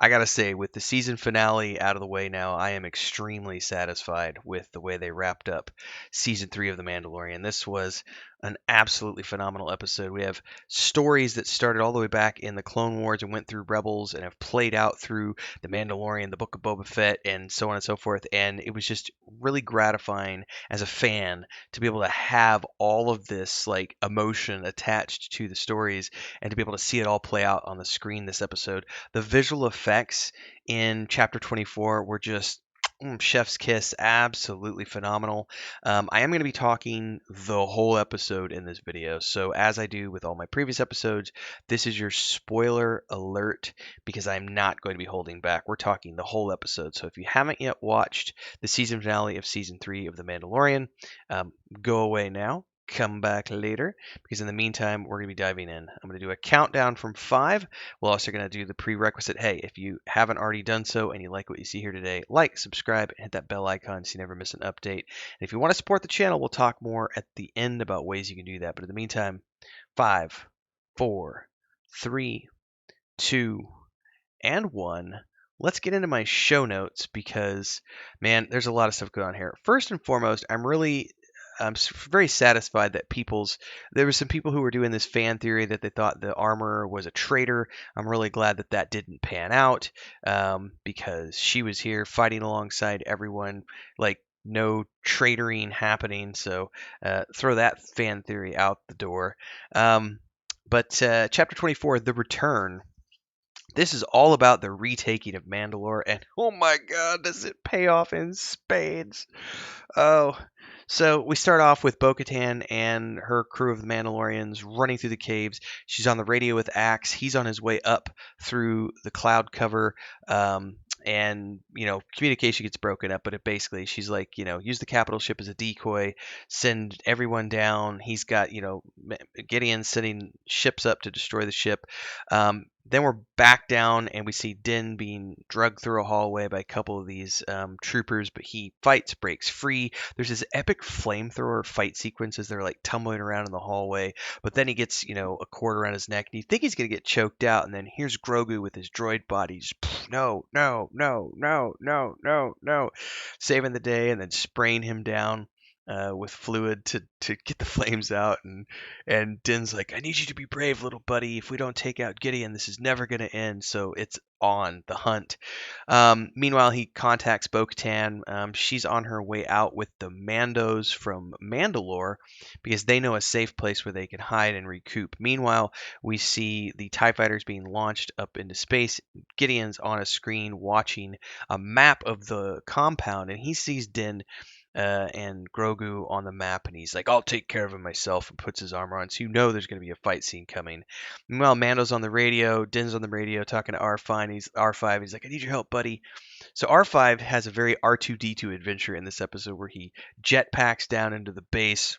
I gotta say, with the season finale out of the way now, I am extremely satisfied with the way they wrapped up season 3 of The Mandalorian. This was an absolutely phenomenal episode. We have stories that started all the way back in the Clone Wars and went through Rebels and have played out through The Mandalorian, the Book of Boba Fett, and so on and so forth. And it was just really gratifying as a fan to be able to have all of this like emotion attached to the stories and to be able to see it all play out on the screen this episode. The visual effects in chapter 24 were just chef's kiss, absolutely phenomenal. I am going to be talking the whole episode in this video. So, as I do with all my previous episodes, this is your spoiler alert because I'm not going to be holding back. We're talking the whole episode. So, if you haven't yet watched the season finale of season 3 of The Mandalorian, go away now. Come back later because in the meantime, we're going to be diving in. I'm going to do a countdown from 5. We're also going to do the prerequisite. Hey, if you haven't already done so and you like what you see here today, like, subscribe, and hit that bell icon so you never miss an update. And if you want to support the channel, we'll talk more at the end about ways you can do that. But in the meantime, 5, 4, 3, 2, and 1. Let's get into my show notes because, man, there's a lot of stuff going on here. First and foremost, I'm very satisfied that there were some people who were doing this fan theory that they thought the armorer was a traitor. I'm really glad that that didn't pan out because she was here fighting alongside everyone, like no traitoring happening. So throw that fan theory out the door. But chapter 24, The Return. This is all about the retaking of Mandalore, and oh my god, does it pay off in spades! Oh, so we start off with Bo-Katan and her crew of the Mandalorians running through the caves. She's on the radio with Axe. He's on his way up through the cloud cover. And communication gets broken up, but basically she's like, use the capital ship as a decoy, send everyone down. He's got Gideon sending ships up to destroy the ship. Then we're back down and we see Din being drugged through a hallway by a couple of these troopers, but he fights, breaks free. There's this epic flamethrower fight sequence as they're like tumbling around in the hallway, but then he gets, a cord around his neck and you think he's going to get choked out. And then here's Grogu with his droid body, just, no, no, no, no, no, no, no, saving the day and then spraying him down with fluid to get the flames out, and Din's like, I need you to be brave, little buddy. If we don't take out Gideon, this is never going to end. So it's on the hunt. Meanwhile, he contacts Bo-Katan. She's on her way out with the Mandos from Mandalore because they know a safe place where they can hide and recoup. Meanwhile, we see the TIE fighters being launched up into space. Gideon's on a screen watching a map of the compound, and he sees Din and Grogu on the map, and he's like, I'll take care of him myself, and puts his armor on. So there's going to be a fight scene coming. Meanwhile, Mando's on the radio, Din's on the radio talking to R5. He's like, I need your help, buddy. So R5 has a very R2D2 adventure in this episode where he jetpacks down into the base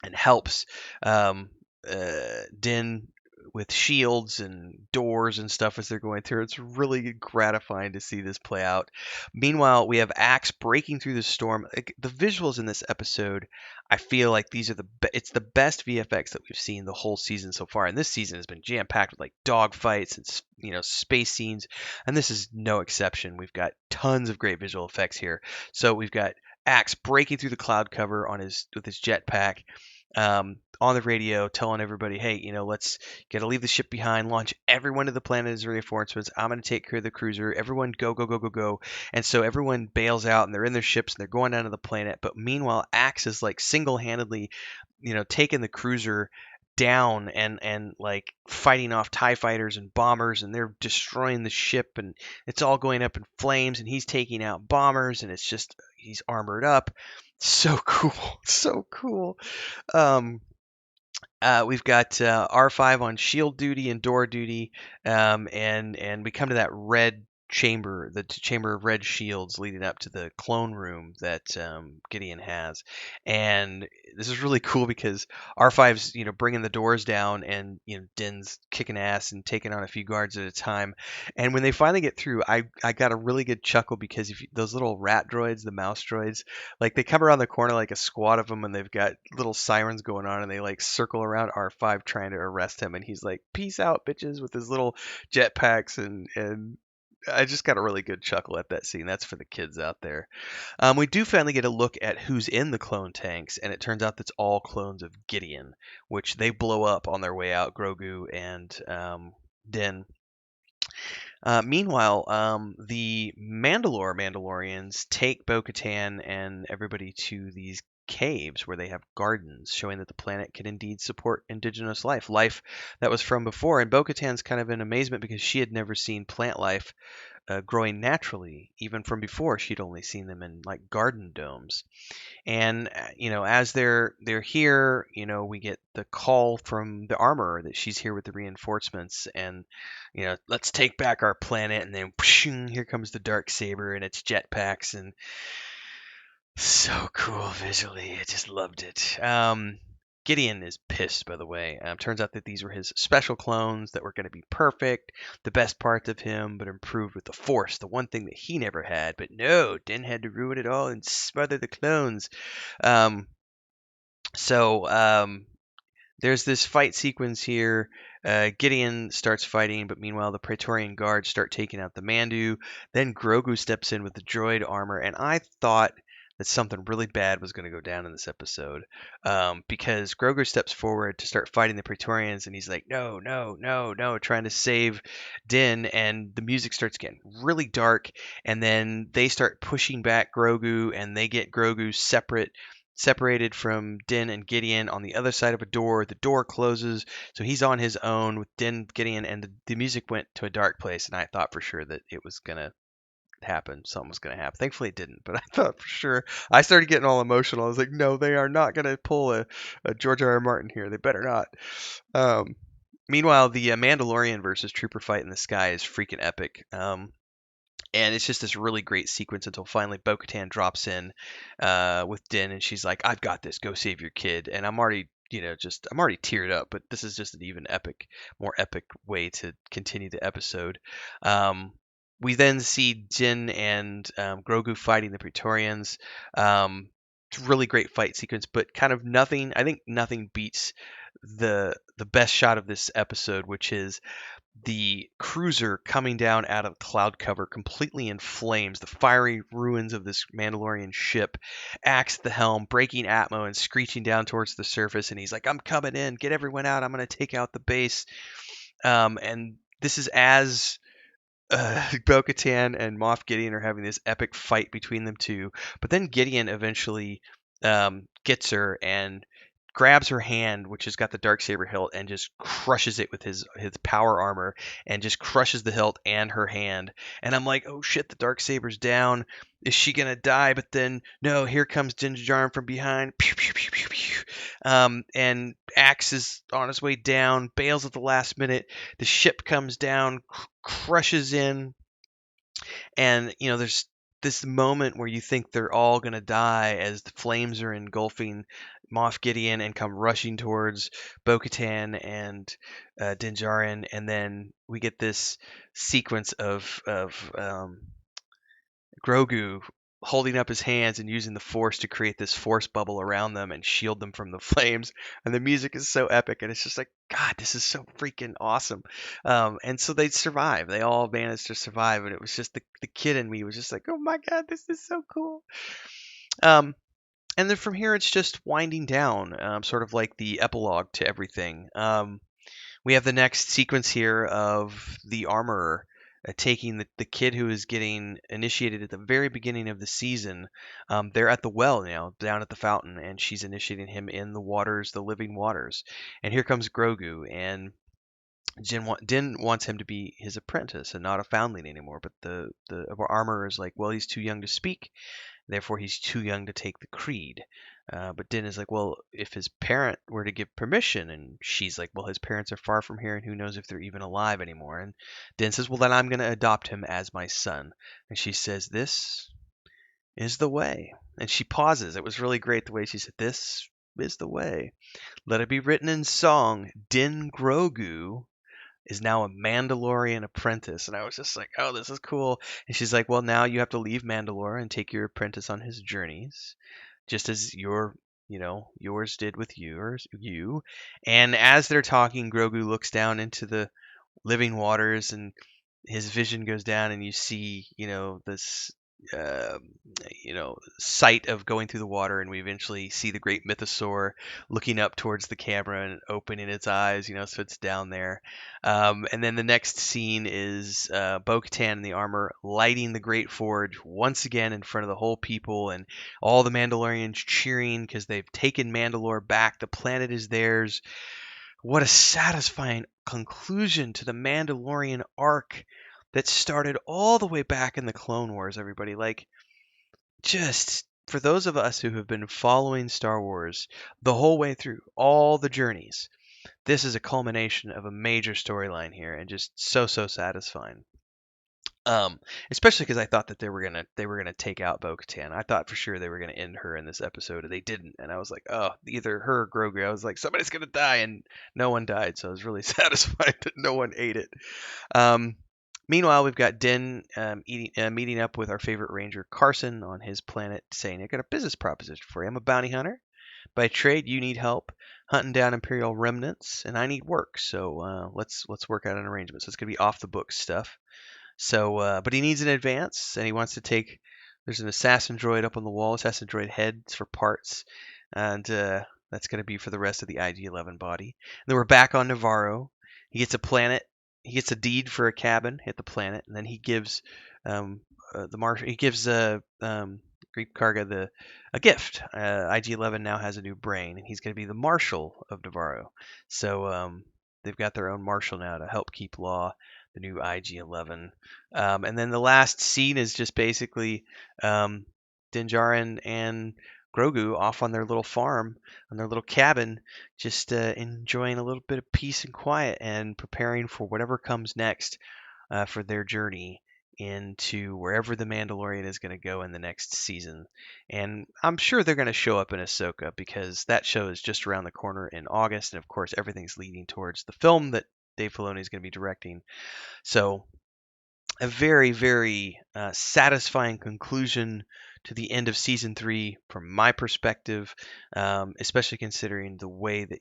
and helps Din with shields and doors and stuff as they're going through. It's really gratifying to see this play out. Meanwhile, we have Axe breaking through the storm. Like, the visuals in this episode, I feel like these are it's the best VFX that we've seen the whole season so far. And this season has been jam packed with like dog fights and space scenes, and this is no exception. We've got tons of great visual effects here. So we've got Axe breaking through the cloud cover with his jetpack. On the radio telling everybody, hey, let's gotta leave the ship behind, launch everyone to the planet as reinforcements. I'm gonna take care of the cruiser. Everyone go, go, go, go, go. And so everyone bails out and they're in their ships and they're going down to the planet. But meanwhile, Axe is like single-handedly, taking the cruiser down and like fighting off TIE fighters and bombers, and they're destroying the ship, and it's all going up in flames, and he's taking out bombers, and it's just he's armored up. So cool. So cool. We've got R5 on shield duty and door duty, and we come to that red chamber, the chamber of red shields leading up to the clone room that Gideon has. And this is really cool because R5's bringing the doors down, and Din's kicking ass and taking on a few guards at a time. And when they finally get through, I got a really good chuckle because those little rat droids, the mouse droids, like they come around the corner like a squad of them, and they've got little sirens going on, and they like circle around R5 trying to arrest him, and he's like, "Peace out, bitches," with his little jetpacks, and I just got a really good chuckle at that scene. That's for the kids out there. We do finally get a look at who's in the clone tanks, and it turns out that's all clones of Gideon, which they blow up on their way out, Grogu and Din. Meanwhile, the Mandalorians take Bo-Katan and everybody to these caves where they have gardens, showing that the planet can indeed support indigenous life that was from before. And Bo-Katan's kind of in amazement because she had never seen plant life growing naturally, even from before. She'd only seen them in like garden domes. And as they're here, we get the call from the armorer that she's here with the reinforcements, and let's take back our planet. And then pshing, here comes the dark saber and its jetpacks, and so cool visually. I just loved it. Gideon is pissed, by the way. Turns out that these were his special clones that were going to be perfect, the best parts of him, but improved with the Force, the one thing that he never had. But no, Din had to ruin it all and smother the clones. Um, so there's this fight sequence here. Gideon starts fighting, but meanwhile the Praetorian Guards start taking out the Mandu. Then Grogu steps in with the droid armor, and I thought that something really bad was going to go down in this episode, because Grogu steps forward to start fighting the Praetorians, and he's like, no, no, no, no, trying to save Din, and the music starts getting really dark, and then they start pushing back Grogu, and they get Grogu separated from Din and Gideon on the other side of a door. The door closes, so he's on his own with Din, Gideon, and the music went to a dark place, and I thought for sure that it was going to happen. Something was going to happen. Thankfully, it didn't, but I thought for sure. I started getting all emotional. I was like, no, they are not going to pull a George R. R. Martin here. They better not. Meanwhile, the Mandalorian versus Trooper fight in the sky is freaking epic. And it's just this really great sequence until finally Bo-Katan drops in with Din, and she's like, "I've got this. Go save your kid." And I'm already, I'm already teared up. But this is just an even more epic way to continue the episode. We then see Din and Grogu fighting the Praetorians. It's a really great fight sequence, but kind of nothing. I think nothing beats the best shot of this episode, which is the cruiser coming down out of cloud cover completely in flames, the fiery ruins of this Mandalorian ship, axe at the helm, breaking Atmo and screeching down towards the surface. And he's like, I'm coming in, get everyone out, I'm going to take out the base. And this is as Bo-Katan and Moff Gideon are having this epic fight between them two. But then Gideon eventually gets her and grabs her hand, which has got the darksaber hilt, and just crushes it with his power armor, and just crushes the hilt and her hand. And I'm like, oh shit, the darksaber's down. Is she gonna die? But then no, here comes Din Djarin from behind. Pew, pew, pew, pew, pew. And Axe is on his way down, bails at the last minute. The ship comes down, crushes in, and there's this moment where you think they're all gonna die as the flames are engulfing Moff Gideon and come rushing towards Bo-Katan and Din Djarin, and then we get this sequence of Grogu holding up his hands and using the Force to create this force bubble around them and shield them from the flames. And the music is so epic, and it's just like, God, this is so freaking awesome. And so they survive. They all managed to survive, and it was just the kid in me was just like, oh my God, this is so cool. And then from here, it's just winding down, sort of like the epilogue to everything. We have the next sequence here of the armorer taking the kid who is getting initiated at the very beginning of the season. They're at the well now, down at the fountain, and she's initiating him in the waters, the living waters. And here comes Grogu, and Din wants him to be his apprentice and not a foundling anymore. But the armorer is like, well, he's too young to speak. Therefore, he's too young to take the creed. But Din is like, well, if his parent were to give permission, and she's like, well, his parents are far from here, and who knows if they're even alive anymore. And Din says, well, then I'm going to adopt him as my son. And she says, this is the way. And she pauses. It was really great the way she said, this is the way. Let it be written in song, Din Grogu is now a Mandalorian apprentice. And I was just like, oh, this is cool. And she's like, well, now you have to leave Mandalore and take your apprentice on his journeys, just as yours did with you. And as they're talking, Grogu looks down into the living waters, and his vision goes down and you see, this uh, sight of going through the water, and we eventually see the great mythosaur looking up towards the camera and opening its eyes, so it's down there. And then the next scene is Bo-Katan in the armor lighting the great forge once again in front of the whole people, and all the Mandalorians cheering because they've taken Mandalore back. The planet is theirs. What a satisfying conclusion to the Mandalorian arc that started all the way back in the Clone Wars, everybody. Like, just for those of us who have been following Star Wars the whole way through, all the journeys, this is a culmination of a major storyline here, and just so satisfying. Um, Especially because I thought that they were gonna take out Bo-Katan. I thought for sure they were gonna end her in this episode, and they didn't. And I was like, oh, either her or Grogu. I was like, somebody's gonna die, and no one died. So I was really satisfied that no one ate it. Um, Meanwhile, we've got Din meeting up with our favorite ranger Carson on his planet, saying, "I got a business proposition for you. I'm a bounty hunter. By trade, you need help hunting down Imperial remnants, and I need work. So let's work out an arrangement." So it's gonna be off the books stuff. So, but he needs an advance, and he wants to take. There's an assassin droid up on the wall. Assassin droid heads for parts, and that's going to be for the rest of the IG-11 body. And then we're back on Navarro. He gets a planet. He gets a deed for a cabin at the planet, and then he gives the marshal. He gives Greep Karga a gift. IG-11 now has a new brain, and he's going to be the marshal of Navarro. So they've got their own marshal now to help keep law, the new IG-11. And then the last scene is just basically Din Djarin and Grogu off on their little farm, on their little cabin, just enjoying a little bit of peace and quiet and preparing for whatever comes next for their journey into wherever the Mandalorian is going to go in the next season. And I'm sure they're going to show up in Ahsoka because that show is just around the corner in August. And of course, everything's leading towards the film that Dave Filoni is going to be directing. So a very satisfying conclusion to the end of season 3 from my perspective, especially considering the way that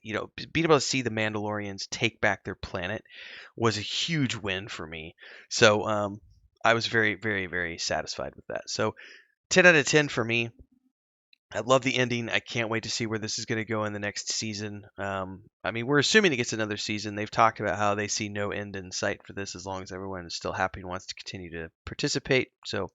being able to see the Mandalorians take back their planet was a huge win for me. So I was very satisfied with that. So 10 out of 10 for me. I love the ending. I can't wait to see where this is going to go in the next season. I mean, we're assuming it gets another season. They've talked about how they see no end in sight for this as long as everyone is still happy and wants to continue to participate. So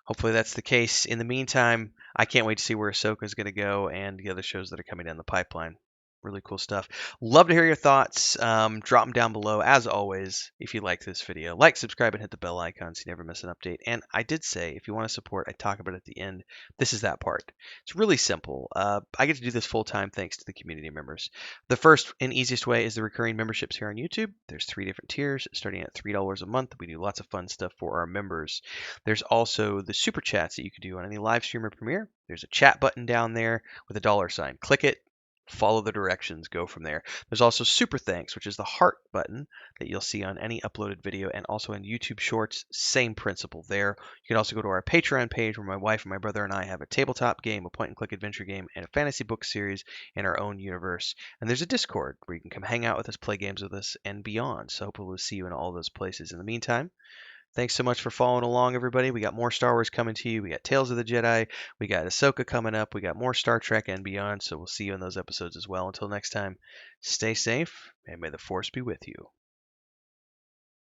hopefully that's the case. In the meantime, I can't wait to see where Ahsoka is going to go and the other shows that are coming down the pipeline. Really cool stuff. Love to hear your thoughts. Drop them down below. As always, if you like this video, like, subscribe, and hit the bell icon so you never miss an update. And I did say, if you want to support, I talk about it at the end. This is that part. It's really simple. I get to do this full time thanks to the community members. The first and easiest way is the recurring memberships here on YouTube. There's 3 different tiers, starting at $3 a month. We do lots of fun stuff for our members. There's also the super chats that you can do on any live stream or premiere. There's a chat button down there with a $sign. Click it. Follow the directions, go from there. There's also super thanks, which is the heart button that you'll see on any uploaded video and also in YouTube shorts. Same principle there. You can also go to our Patreon page where my wife and my brother and I have a tabletop game, a point and click adventure game, and a fantasy book series in our own universe. And there's a Discord where you can come hang out with us, play games with us, and beyond. So hopefully we'll see you in all those places. In the meantime, thanks so much for following along, everybody. We got more Star Wars coming to you. We got Tales of the Jedi. We got Ahsoka coming up. We got more Star Trek and beyond. So we'll see you in those episodes as well. Until next time, stay safe and may the Force be with you.